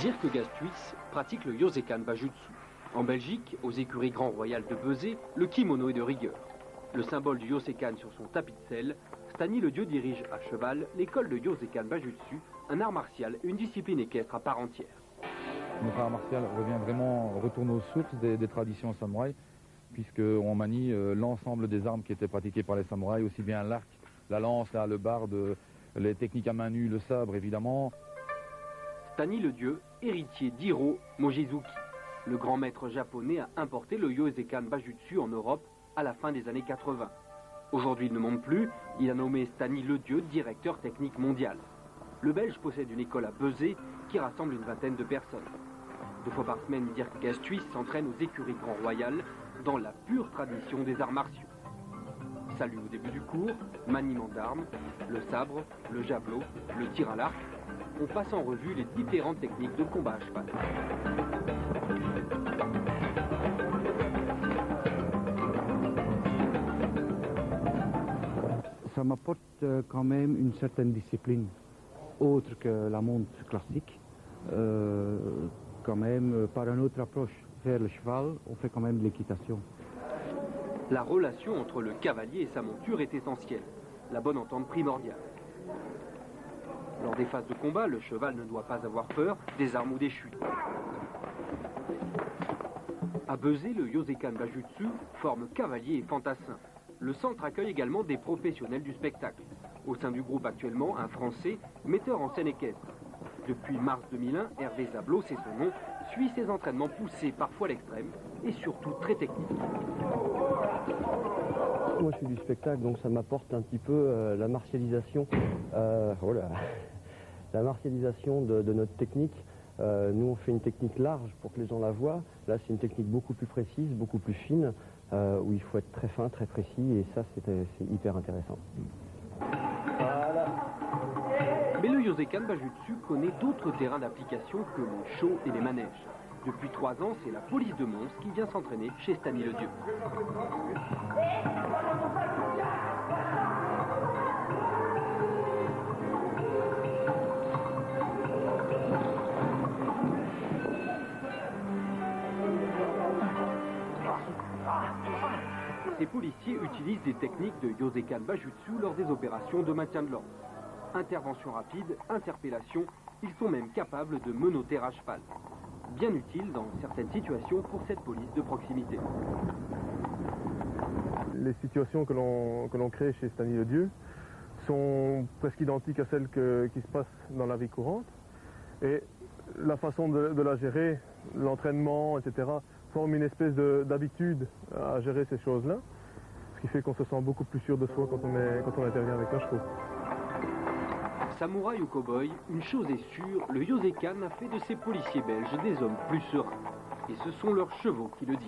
Dirk Gasthuis pratique le Yosekan Bajutsu. En Belgique, aux écuries Grand Royal de Bezé, le kimono est de rigueur. Le symbole du Yosekan sur son tapis de sel, Stani le Dieu dirige à cheval l'école de Yosekan Bajutsu, un art martial et une discipline équestre à part entière. Notre art martial retourne aux sources des traditions samouraïs, puisqu'on manie l'ensemble des armes qui étaient pratiquées par les samouraïs, aussi bien l'arc, la lance, le barde, les techniques à main nue, le sabre évidemment. Stani le Dieu, héritier d'Hiro Mochizuki. Le grand maître japonais a importé le Yosekan Bajutsu en Europe à la fin des années 80. Aujourd'hui il ne monte plus, il a nommé Stani le Dieu directeur technique mondial. Le Belge possède une école à Bezé qui rassemble une vingtaine de personnes. 2 fois par semaine, Dirk Gasthuis s'entraîne aux écuries Grand Royal dans la pure tradition des arts martiaux. Salut au début du cours, maniement d'armes, le sabre, le javelot, le tir à l'arc. On passe en revue les différentes techniques de combat à cheval. Ça m'apporte quand même une certaine discipline, autre que la monte classique. Quand même, par une autre approche, vers le cheval, on fait quand même de l'équitation. La relation entre le cavalier et sa monture est essentielle, la bonne entente primordiale. Lors des phases de combat, le cheval ne doit pas avoir peur des armes ou des chutes. À Bezé, le Yosekan Bajutsu forme cavaliers et fantassins. Le centre accueille également des professionnels du spectacle. Au sein du groupe actuellement, un Français, metteur en scène équestre. Depuis mars 2001, Hervé Zablot, c'est son nom, suit ses entraînements poussés parfois à l'extrême et surtout très techniques. Moi je suis du spectacle, donc ça m'apporte un petit peu la martialisation, la martialisation de notre technique. Nous on fait une technique large pour que les gens la voient. Là c'est une technique beaucoup plus précise, beaucoup plus fine, où il faut être très fin, très précis, et ça c'est hyper intéressant. Voilà. Mais le Yosekan Bajutsu connaît d'autres terrains d'application que les shows et les manèges. Depuis 3 ans, c'est la police de Mons qui vient s'entraîner chez Stani le Dieu. Ces policiers utilisent des techniques de Yosekan Bajutsu lors des opérations de maintien de l'ordre. Intervention rapide, interpellation, ils sont même capables de menotter à cheval. Bien utile dans certaines situations pour cette police de proximité. Les situations que l'on crée chez Stani le Dieu sont presque identiques à celles qui se passent dans la vie courante. Et la façon de la gérer, l'entraînement, etc., forme une espèce d'habitude à gérer ces choses-là, ce qui fait qu'on se sent beaucoup plus sûr de soi quand on intervient avec un chevaux. Samouraï ou cow-boy, une chose est sûre, le Yosekan a fait de ces policiers belges des hommes plus sereins. Et ce sont leurs chevaux qui le disent.